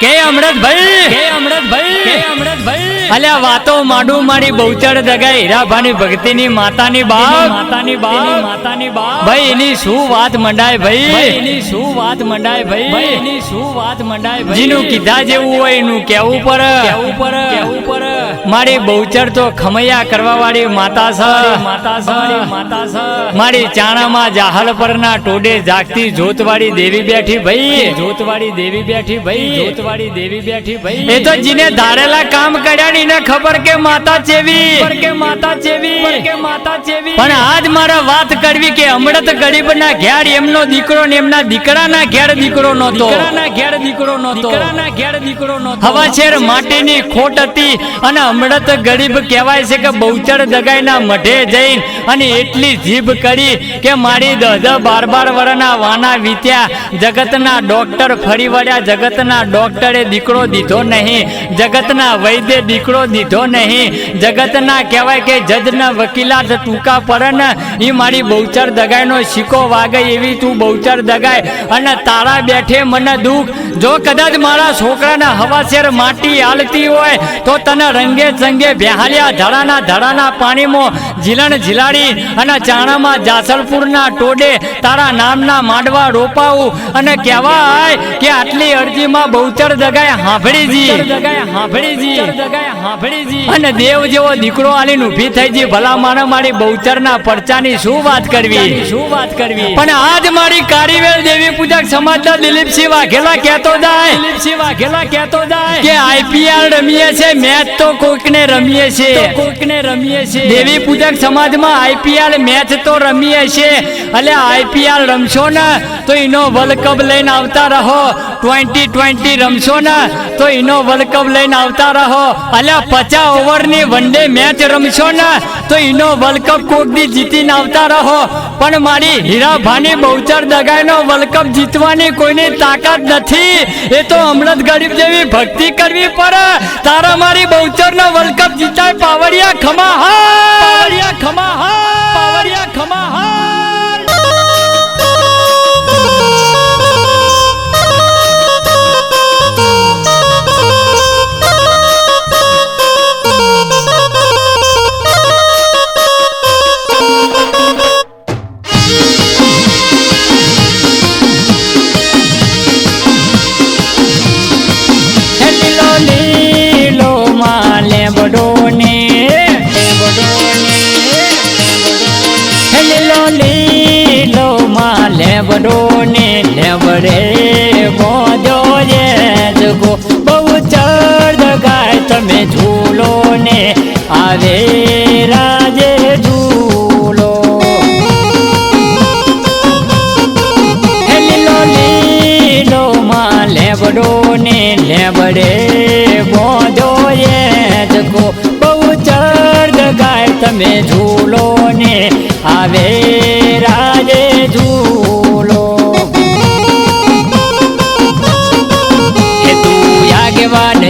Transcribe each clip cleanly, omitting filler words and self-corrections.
કે અમૃતભાઈ અલ્યા વાતો માડું મારી બહુચર જગાઈ હીરાભાની ભક્તિની માતાની બાપ ભાઈ એની શું વાત મંડાય ભાઈ જીનું કીધા જેવું હોય એનું કેવું પર મારી બહુચર તો ખમૈયા કરવા વાળી માતા છે મારી ચાણામાં જાહલ પરના ટોડે જાગતી જોતવાળી દેવી બેઠી ભાઈ એ તો જીને ધારેલા કામ કર્યા ને એને ખબર કે માતા ચેવી પણ આજ મારા વાત કરવી કે અમૃત ગરીબના ઘેર એમનો દીકરો ને એમના દીકરાના ઘેર દીકરો નહોતો હવા શેર માટીની ખોટ હતી અને અમૃત ગરીબ કહેવાય છે કે બહુચર દગાઈના મઢે જઈને અને એટલી જીભ કરી કે મારી 10-12 વર્ષના વાના વીત્યા જગતના ડોક્ટર ફરી વળ્યા જગતના ડોક્ટરે દીકરો દીધો નહીં જગતના વૈદ્ય દીકરો દીધો નહીં જગતના કહેવાય કે જજના વકીલાત ટૂંકા પડે ને એ મારી બહુચર દગાઈનો શીકો વાગે એવી તું બહુચર દગાઈ અને તારા બેઠે મને દુઃખ જો કદાચ મારા છોકરાના હવાશેર માટી હાલતી હોય તો તને રંગે ચંગે બેહાલ્યા ધડાના પાણીમાં ઝીલણ ઝીલાડી અને ચાણામાં જાસલપુરના ટોડે તારા નામના માંડવા રોપાવું અને કહેવાય કે આટલી અરજીમાં બહુચર દગાઈ હાંભળીજી અને દેવ જેવો દીકરો આલીને ઊભી થઈ જી ભલા મારી બહુચરના પરચાની શું વાત કરવી પણ આજ મારી કારીવેલ દેવી પૂજક સમાજના દિલીપસિંહ વાઘેલા કહેતો જાય કે આઈપીએલ રમીએ છે મેચ તો કોઈકને રમીએ છે દેવી પૂજક સમાજમાં આઈપીએલ મેચ તો રમીએ છે એટલે આઈપીએલ રમશો ને તો એનો વર્લ્ડ કપ લઈને આવતા રહો 2020 રમશો ને તો એનો વર્લ્ડ કપ લઈને આવતા રહો અલ્યા 50 ઓવરની વનડે મેચ રમશો ને તો એનો વર્લ્ડ કપ કોક દી જીતીને આવતા રહો પણ મારી હીરાભાની બહુચર દગાઈનો વર્લ્ડ કપ જીતવાની કોઈની તાકાત નથી એ તો અમૃત ગરીબ જેવી ભક્તિ કરવી પડે તારા મારી બહુચરનો વર્લ્ડ કપ જીતાય પાવડિયા ખમા લેવડે મોજો જે જગો બહુચર દગાઈ તમે ઝૂલો ને આવે રાજે ઝૂલો લીલો માં લેવડો ને લેવડે મોજો જે જગો બહુચર દગાઈ તમે ઝૂલો ને આવે રાજે ઝૂલો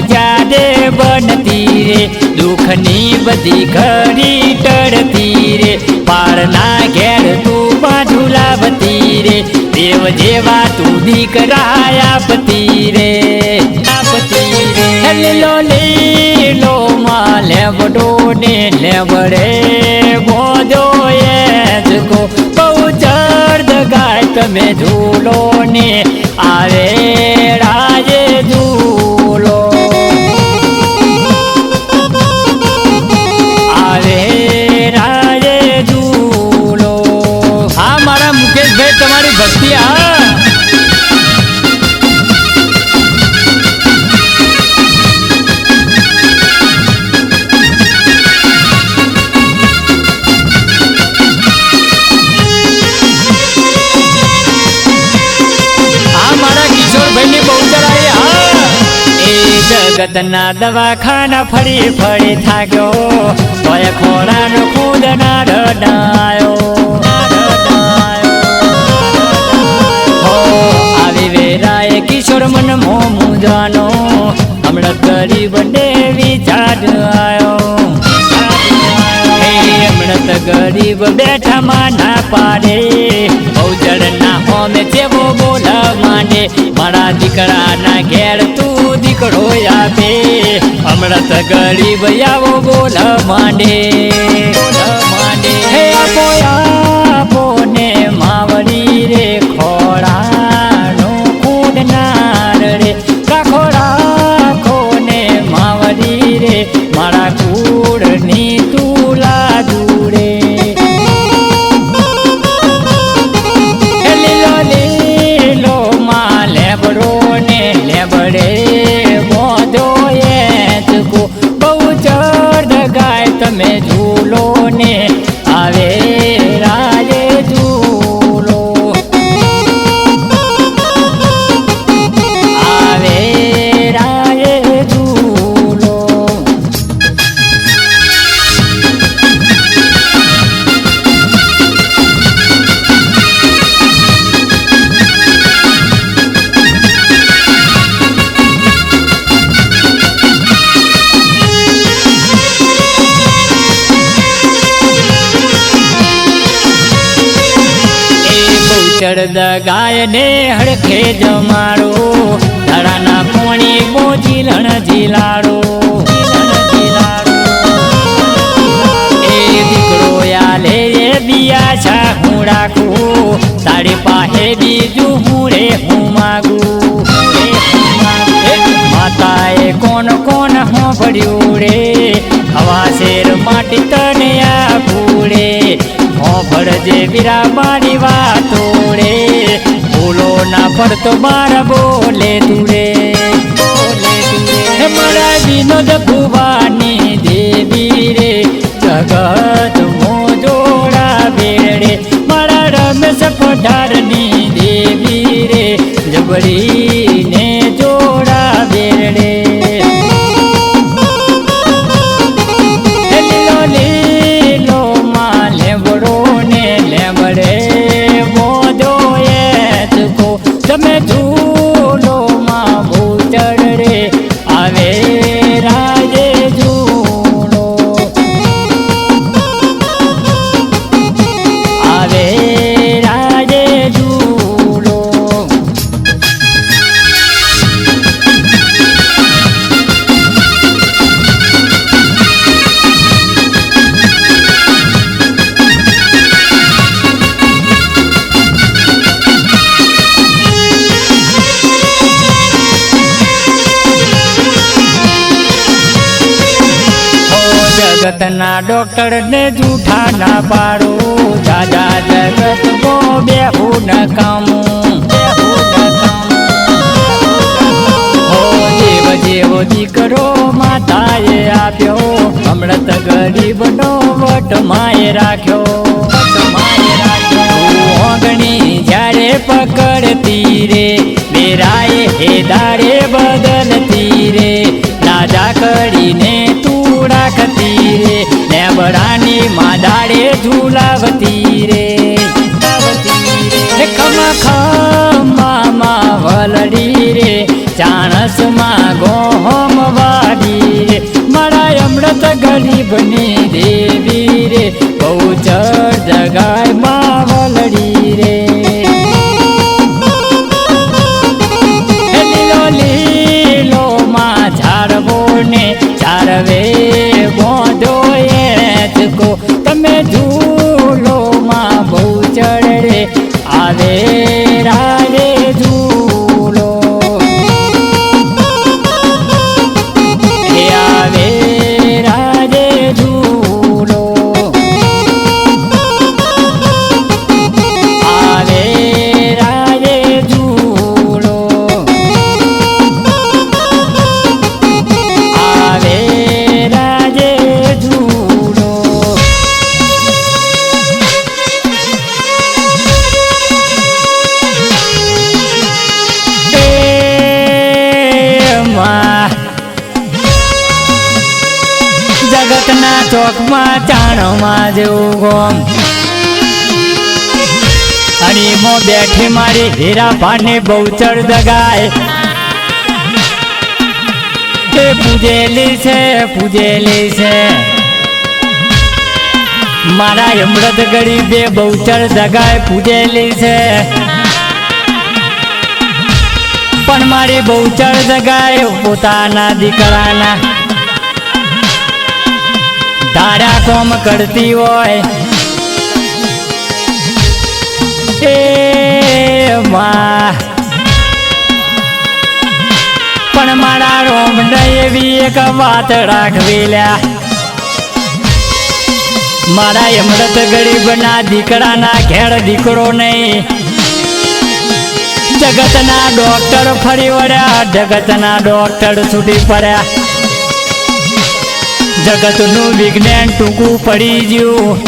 જાડે બનતી રે દુઃખની બધી ઘડી ટળતી રે પાળના ઘેર તું બાજુ લાવતી રે દેવ જેવા તું દીકરા આપતી રે લીલો માં લેવડો ને લેવડે મોજો એ જગો બહુચર દગાઈ તમે ઝૂલો ને આવે રાજે ઝૂલો તમારી ભક્તિ મારા કિશોરભાઈની બહુચર આવી જગતના દવાખાના ફરી થાક્યો કોઈ ખોરાનો ખુદ ના રડાયો કિશોર મન મોમું જાનો હમણાં ગરીબ ને વિચાર આવ્યો હમણાં તો ગરીબ બેઠા માં ના પાડે બહુચર ના હોમે જેવો બોલા માંડે મારા દીકરાના ઘેર તું ગરીબ આવો બોલ માંડે હે આપો ને માવડી રે ખોડાનો કૂદનાર રે રાખો ને માવડી રે મારા કૂળની તુલા દૂરે લીલો લીલો માં લેબડો ને લેબડે મોદો એ ચૂકો બહુ ચડ ગાય તમે ઝૂલો ને આવે રાજે ઝૂલો આવે રાજે ઝૂલો ચડદ ગાય ને હડખે જમાડો ધડાના કોણી બોજીલણ જીલાડો એ દીકરો યાલે એ દિયા છા હું રાખું તારી પાસે બીજું હું રે હું માગું માતાએ કોણ કોણ હું ભર્યું રે હવા શેર માટી તને આપું રે ભળજે વીરા મારી વાતો રે ભૂલો ના પડતો મારા બોલે તુરે મારા વિનોદ ભુવાની દેવી રે જગત મોજોડા બેડે મારા રમેશ પઢારની દેવી રે જબડીને જોડા બેડે લીલો લીલો માં લેબડો તમે ઝૂલો માં ભૂચડ રે આવે રાજે ઝૂલો આવે રાજે ઝૂલો જગતના ડોક્ટર ને જૂઠા ના પાડો દાદા જગત બો બેહું ન કામું હો દેવ જેવો દીકરો માતાએ આપ્યો અમૃત ગરીબનો વટ માએ રાખ્યો ઓગણી જ્યારે પકડતી રે બેરાએ હેદારે બદલતી રે રાજા કરીને રાખતી રે લેબડાની માદાડે ઝૂલાવતી રે ખમા ખમા વલડી રે ચાણસમાં ગોહમ વાડી રે મારા અમૃત ગરીબની દેવી રે બહુ ચડ જગાય માં વલડી રે લીલો લીલો માં ઝાડવો ને ચારવે બોંધો એ ચકો તમે ઝૂલો માં બહુ ચડ રે આવે રાજે ઝૂલો હે આવે રાજે ઝૂલો આવે રાજે ઝૂલો આવે રાજે ઝૂલો જગતના ચોકમાં ચાણમાં જેવું ગોમ અને મો બેઠી મારી હીરા ભાને બહુ ચડ દગાય પૂજેલી છે મારા અમૃત ગરીબે બહુચર જગાએ પૂજેલી છે પણ મારી બહુચર જગાએ પોતાના દીકરાના કોમ કરતી હોય એ માં પણ મારા રોમને એવી એક વાત રાખવી લ્યા મારા અમૃત ગરીબના દીકરાના ઘેર દીકરો નહીં જગતના ડોક્ટર ફરી વળ્યા જગતના ડોક્ટર છૂટી પડ્યા જગતનું વિજ્ઞાન ટૂંકું પડી ગયું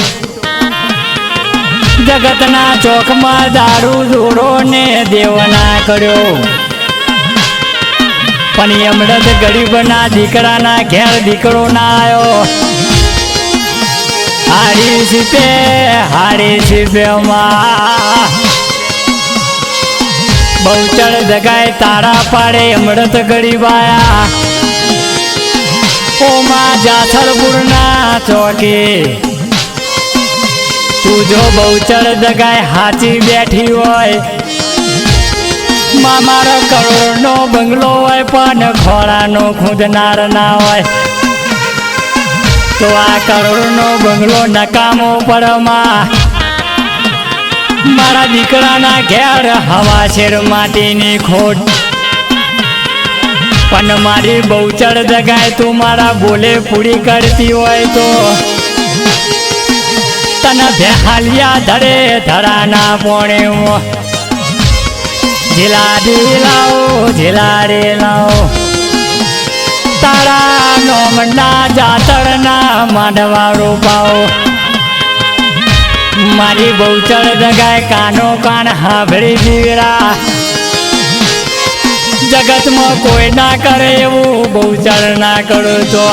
જગતના ચોકમાં દારૂ જોડો ને દેવના કર્યો પણ અમૃત ગરીબના દીકરાના ઘેર દીકરો ના આવ્યો હારી સીપે માં બહુચર દગાય તારા પાડે અમૃત ગરીબાયા ઓમાં જાસરપુરના ચોકે તું જો બહુચર દગાય હાચી બેઠી હોય મારો કરોડનો બંગલો હોય પણ ખોળાનો ખુદનાર ના હોય તો આ કરોડનો બંગલો નકામો પડમાં મારા દીકરાના ઘેર હવા શેર માટીની ખોટ પણ મારી બહુચર દગાય તું મારા બોલે પૂરી કરતી હોય તો તને બેહાલિયા ધરે ધરાના પોણે ઝીલાડી લાવો તારા નોમના જાતરના માંડવા રોપાઓ મારી બહુચર દગાય કાનો કાન હાભળી દીવરા જગતમાં કોઈ ના કરે એવું બહુચર ના કરો તો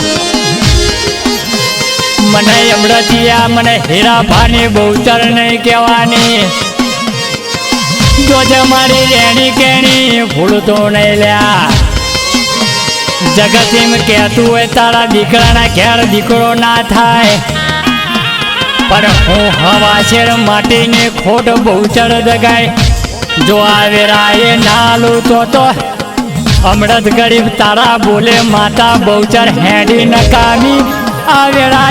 મને અમૃતિયા મને હીરાભાની બહુચર નહીં કહેવાની જોજે મારી રેણી કેણી ભૂલતો નહીં લ્યા જગત એમ કહેતું હોય તારા દીકરાના ઘેર દીકરો ના થાય પણ હું હવા શેર માટીની ખોટ બહુચર દગાય જો આવેરા એ નાલું તો અમૃત ગરીબ તારા બોલે માતા બહુચર હેડી નકામી આવેરા